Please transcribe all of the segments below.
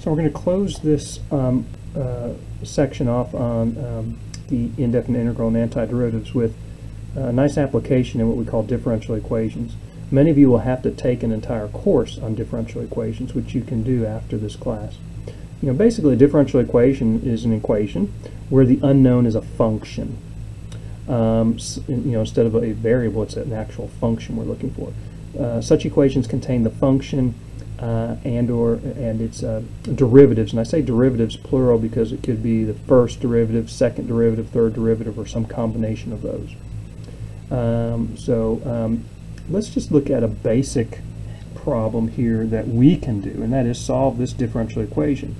So we're going to close this section off on the indefinite integral and antiderivatives with a nice application in what we call differential equations. Many of you will have to take an entire course on differential equations, which you can do after this class. You know, basically a differential equation is an equation where the unknown is a function. Instead of a variable, it's an actual function we're looking for. Such equations contain the function and its derivatives, and I say derivatives plural because it could be the first derivative, second derivative, third derivative, or some combination of those. Let's just look at a basic problem here that we can do, and that is solve this differential equation.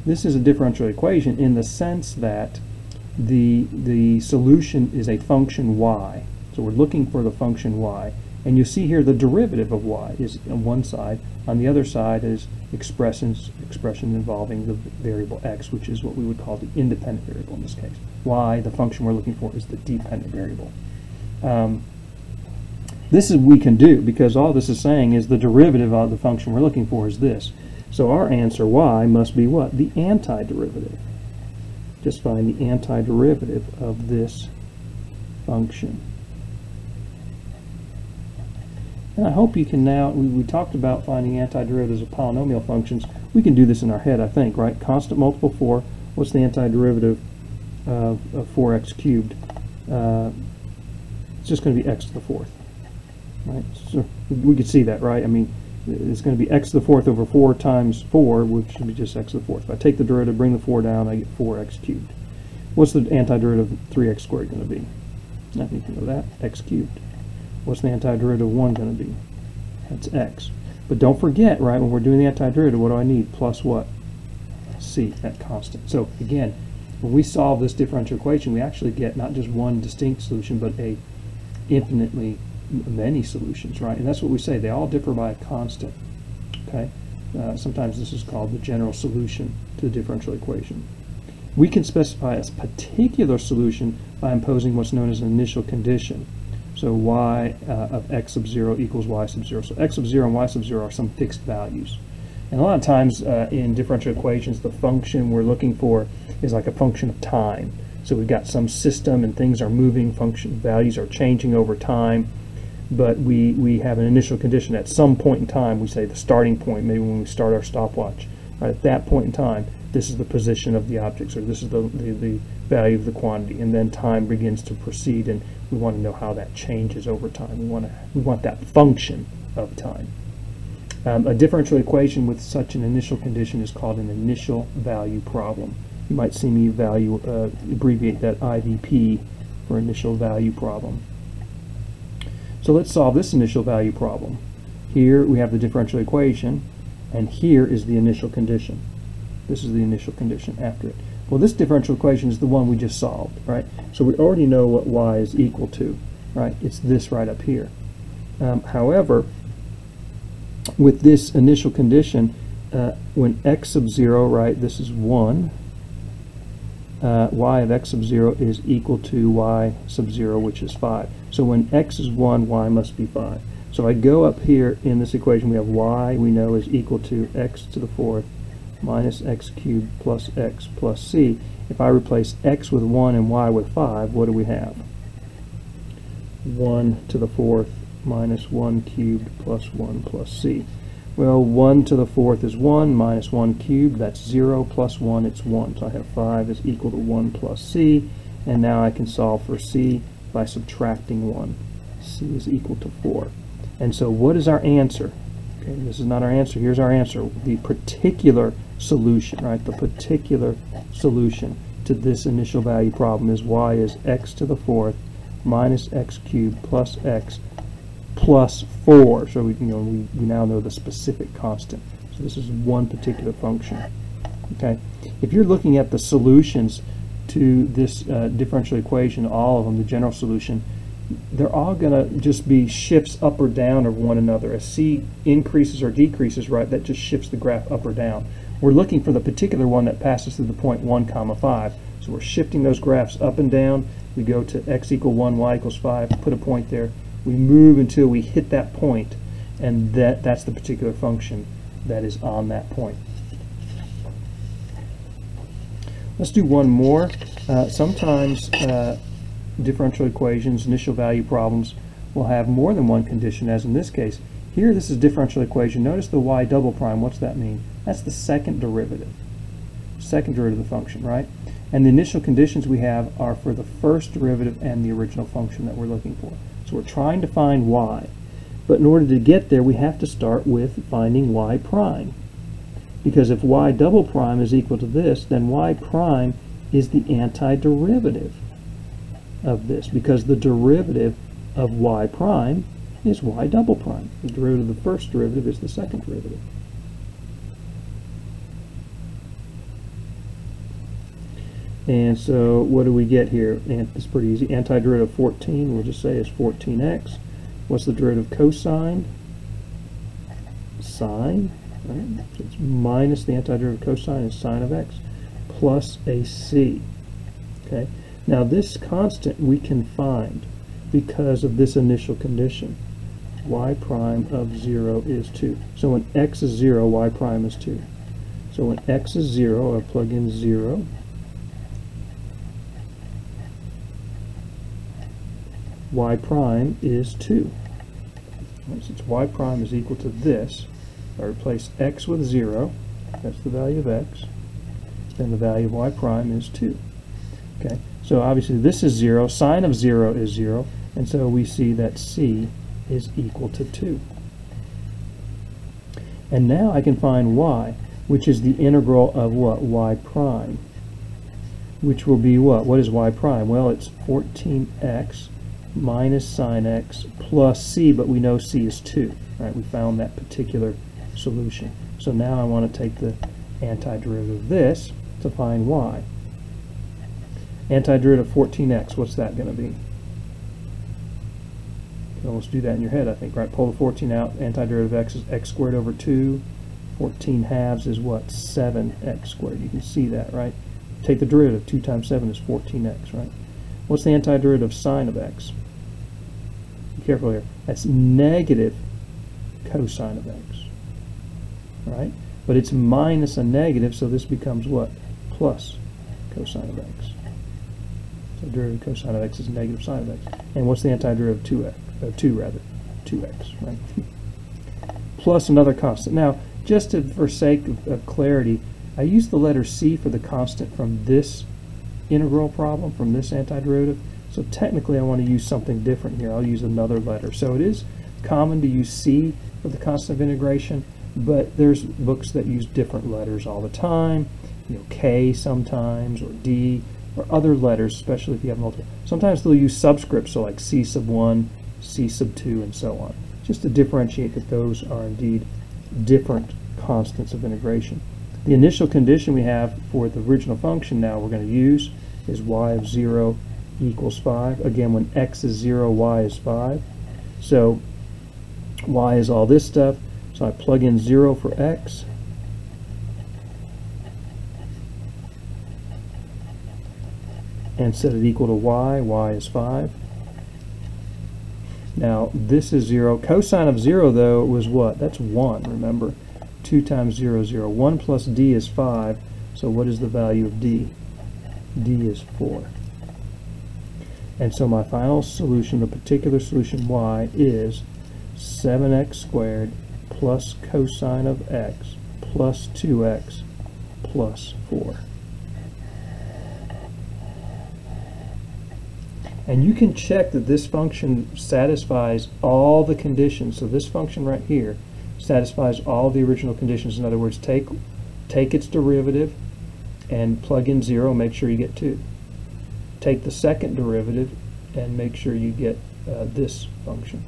This is a differential equation in the sense that the solution is a function y. So we're looking for the function y. And you see here the derivative of y is on one side. On the other side is expression involving the variable x, which is what we would call the independent variable in this case. Y, the function we're looking for, is the dependent variable. This is we can do because all this is saying is the derivative of the function we're looking for is this. So our answer y must be what? The antiderivative. Just find the antiderivative of this function. And I hope you can now, we talked about finding antiderivatives of polynomial functions. We can do this in our head, I think, right? Constant multiple 4, what's the antiderivative of 4x cubed? It's just going to be x to the 4th, right? So we could see that, right? I mean, it's going to be x to the 4th over 4 times 4, which should be just x to the 4th. If I take the derivative, bring the 4 down, I get 4x cubed. What's the antiderivative of 3x squared going to be? I think you know that, x cubed. What's the antiderivative of 1 going to be? That's x. But don't forget, right, when we're doing the antiderivative, what do I need? Plus what? C, that constant. So again, when we solve this differential equation, we actually get not just one distinct solution, but a infinitely many solutions, right? And that's what we say. They all differ by a constant, okay? Sometimes this is called the general solution to the differential equation. We can specify a particular solution by imposing what's known as an initial condition. So y of x sub 0 equals y sub 0. So x sub 0 and y sub 0 are some fixed values. And a lot of times in differential equations, the function we're looking for is like a function of time. So we've got some system and things are moving, function values are changing over time, but we have an initial condition at some point in time. We say the starting point, maybe when we start our stopwatch. Right, at that point in time, this is the position of the objects, or this is the value of the quantity, and then time begins to proceed, and we want to know how that changes over time. We want that function of time. A differential equation with such an initial condition is called an initial value problem. You might see me abbreviate that IVP for initial value problem. So let's solve this initial value problem. Here we have the differential equation, and here is the initial condition. This is the initial condition after it. Well, this differential equation is the one we just solved, right? So we already know what y is equal to, right? It's this right up here. However, with this initial condition, when x sub 0, right, this is 1, y of x sub 0 is equal to y sub 0, which is 5. So when x is 1, y must be 5. So I go up here in this equation, we have y we know is equal to x to the 4th minus x cubed plus x plus c. If I replace x with 1 and y with 5, what do we have? 1 to the 4th minus 1 cubed plus 1 plus c. Well, 1 to the 4th is 1 minus 1 cubed, that's 0, plus 1, it's 1. So I have 5 is equal to 1 plus c, and now I can solve for c by subtracting 1. c is equal to 4. And so what is our answer? Okay, this is not our answer. Here's our answer. The particular solution, right? The particular solution to this initial value problem is y is x to the 4th minus x cubed plus x plus 4. So we now know the specific constant. So this is one particular function. Okay. If you're looking at the solutions to this differential equation, all of them, the general solution, they're all going to just be shifts up or down of one another. As c increases or decreases, right, that just shifts the graph up or down. We're looking for the particular one that passes through the point 1, 5. So we're shifting those graphs up and down. We go to x equal 1, y equals 5, put a point there. We move until we hit that point, and that's the particular function that is on that point. Let's do one more. Sometimes differential equations, initial value problems, will have more than one condition, as in this case. Here, this is differential equation. Notice the y double prime. What's that mean? That's the second derivative. Second derivative of the function, right? And the initial conditions we have are for the first derivative and the original function that we're looking for. So we're trying to find y. But in order to get there, we have to start with finding y prime. Because if y double prime is equal to this, then y prime is the antiderivative of this, because the derivative of y prime is y double prime. The derivative of the first derivative is the second derivative. And so what do we get here? And it's pretty easy. Antiderivative of 14, we'll just say is 14x. What's the derivative of cosine? Sine. Right? So it's minus the antiderivative of cosine is sine of x plus a c. Okay. Now this constant we can find because of this initial condition. Y prime of 0 is 2. So when x is 0, y prime is 2. So when x is 0, I plug in 0. Y prime is 2. Right, since y prime is equal to this, I replace x with 0, that's the value of x, then the value of y prime is 2. Okay, so obviously this is 0, sine of 0 is 0, and so we see that c is equal to 2. And now I can find y, which is the integral of what? Y prime, which will be what? What is y prime? Well, it's 14x minus sine x plus c, but we know c is 2. Right? We found that particular solution. So now I want to take the antiderivative of this to find y. Antiderivative of 14x, what's that going to be? You can almost do that in your head, I think, right? Pull the 14 out, antiderivative of x is x squared over 2. 14 halves is what? 7x squared. You can see that, right? Take the derivative. 2 times 7 is 14x, right? What's the antiderivative of sine of x? Be careful here. That's negative cosine of x. Right? But it's minus a negative, so this becomes what? Plus cosine of x. So derivative of cosine of x is negative sine of x. And what's the antiderivative of 2x, right? Plus another constant. Now, just for sake of clarity, I use the letter c for the constant from this integral problem, from this antiderivative. So technically I want to use something different here. I'll use another letter. So it is common to use c for the constant of integration, but there's books that use different letters all the time, you know, K sometimes, or D, or other letters, especially if you have multiple. Sometimes they'll use subscripts, so like C sub 1, C sub 2, and so on, just to differentiate that those are indeed different constants of integration. The initial condition we have for the original function now we're going to use is y of 0 equals 5. Again, when x is 0, y is 5. So y is all this stuff. So I plug in 0 for x. And set it equal to y. Y is 5. Now this is 0. Cosine of 0 though was what? That's 1, remember. 2 times 0 is 0. 1 plus d is 5. So what is the value of d? D is 4. And so my final solution, the particular solution y, is 7x squared plus cosine of x plus 2x plus 4. And you can check that this function satisfies all the conditions. So this function right here satisfies all the original conditions. In other words, take its derivative and plug in 0, make sure you get 2. Take the second derivative and make sure you get this function.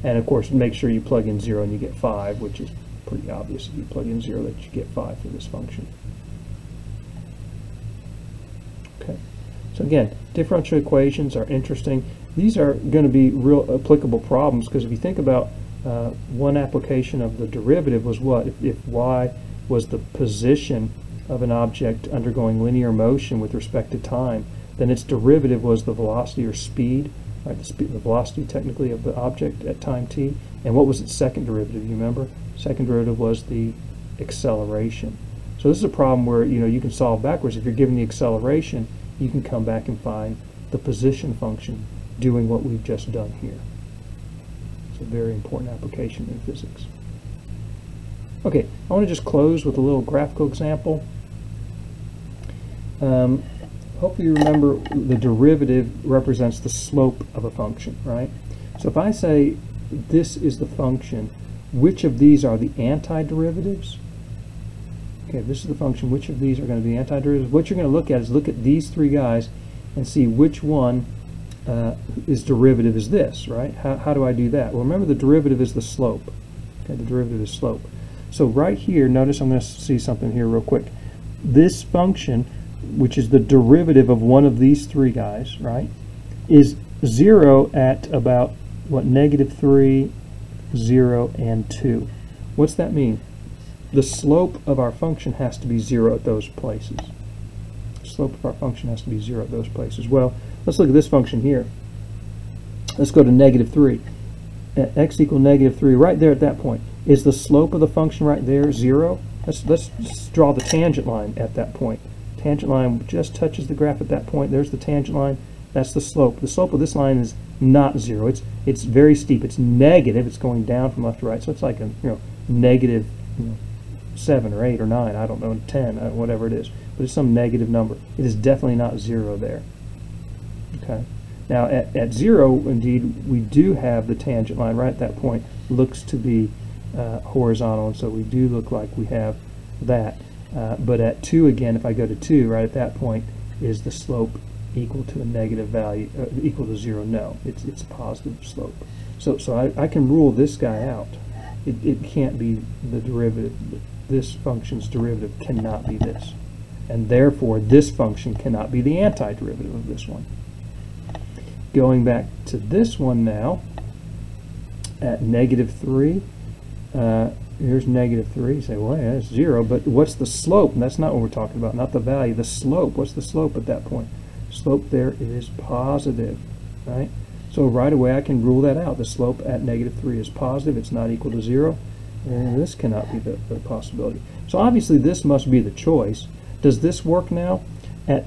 And of course, make sure you plug in 0 and you get 5, which is pretty obvious. If you plug in 0, that you get 5 for this function. Okay. So again, differential equations are interesting. These are going to be real applicable problems, because if you think about one application of the derivative was what? If y was the position of an object undergoing linear motion with respect to time, then its derivative was the velocity or speed, right? The velocity technically of the object at time t. And what was its second derivative? You remember? Second derivative was the acceleration. So this is a problem where you can solve backwards. If you're given the acceleration, you can come back and find the position function doing what we've just done here. It's a very important application in physics. Okay, I want to just close with a little graphical example. Hopefully you remember the derivative represents the slope of a function, right? So if I say this is the function, which of these are the antiderivatives? Okay, this is the function, which of these are going to be antiderivatives? What you're going to look at is look at these three guys and see which one is derivative is this, right? How do I do that? Well, remember the derivative is the slope. Okay, the derivative is slope. So right here, notice I'm going to see something here real quick. This function, which is the derivative of one of these three guys, right, is 0 at about, what, -3, 0, and 2. What's that mean? The slope of our function has to be 0 at those places. The slope of our function has to be 0 at those places. Well, let's look at this function here. Let's go to -3. At x equal -3, right there at that point. Is the slope of the function right there 0? Let's draw the tangent line at that point. Tangent line just touches the graph at that point. There's the tangent line. That's the slope. The slope of this line is not 0. It's very steep. It's negative. It's going down from left to right. So it's like a negative 7 or 8 or 9. I don't know, 10, whatever it is. But it's some negative number. It is definitely not 0 there. Okay. Now at 0, indeed, we do have the tangent line right at that point. Looks to be horizontal, and so we do look like we have that. But at 2, again, if I go to 2, right at that point, is the slope equal to a negative value, equal to 0? No, it's a positive slope. So I can rule this guy out. It can't be the derivative. This function's derivative cannot be this. And therefore, this function cannot be the antiderivative of this one. Going back to this one now, at -3, here's -3. You say, well, yeah, that's 0, but what's the slope? And that's not what we're talking about, not the value. The slope, what's the slope at that point? Slope there is positive, right? So right away I can rule that out. The slope at -3 is positive. It's not equal to 0. And this cannot be the possibility. So obviously this must be the choice. Does this work now? At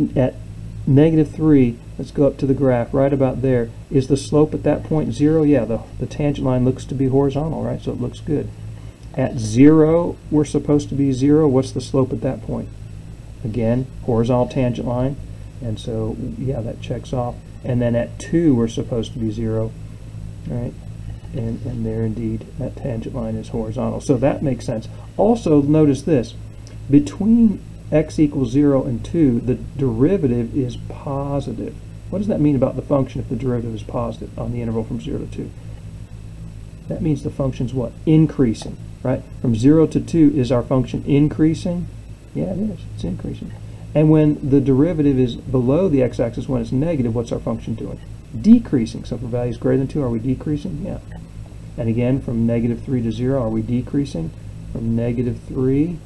-3, let's go up to the graph right about there. Is the slope at that point 0? Yeah, the tangent line looks to be horizontal, right? So it looks good. At 0, we're supposed to be 0. What's the slope at that point? Again, horizontal tangent line. And so, yeah, that checks off. And then at 2, we're supposed to be 0, right? And there, indeed, that tangent line is horizontal. So that makes sense. Also, notice this. Between x equals 0 and 2, the derivative is positive. What does that mean about the function if the derivative is positive on the interval from 0 to 2? That means the function's what? Increasing, right? From 0 to 2, is our function increasing? Yeah, it is. It's increasing. And when the derivative is below the x-axis, when it's negative, what's our function doing? Decreasing. So for values greater than 2, are we decreasing? Yeah. And again, from -3 to 0, are we decreasing? From -3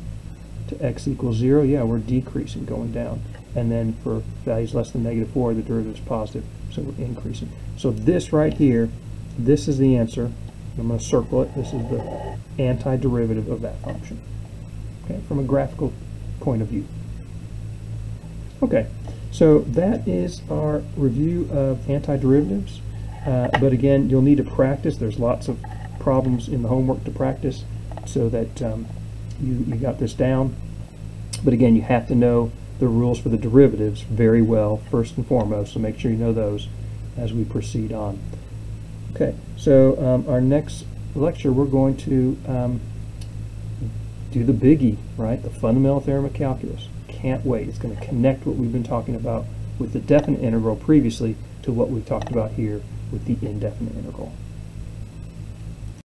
to x equals 0, yeah, we're decreasing, going down. And then for values less than -4, the derivative is positive, so we're increasing. So this right here, this is the answer. I'm going to circle it. This is the antiderivative of that function, okay, from a graphical point of view. Okay, so that is our review of antiderivatives. But again, you'll need to practice. There's lots of problems in the homework to practice so that you got this down. But again, you have to know the rules for the derivatives very well, first and foremost, so make sure you know those as we proceed on. Okay, so our next lecture, we're going to do the biggie, right? The fundamental theorem of calculus. Can't wait. It's going to connect what we've been talking about with the definite integral previously to what we talked about here with the indefinite integral.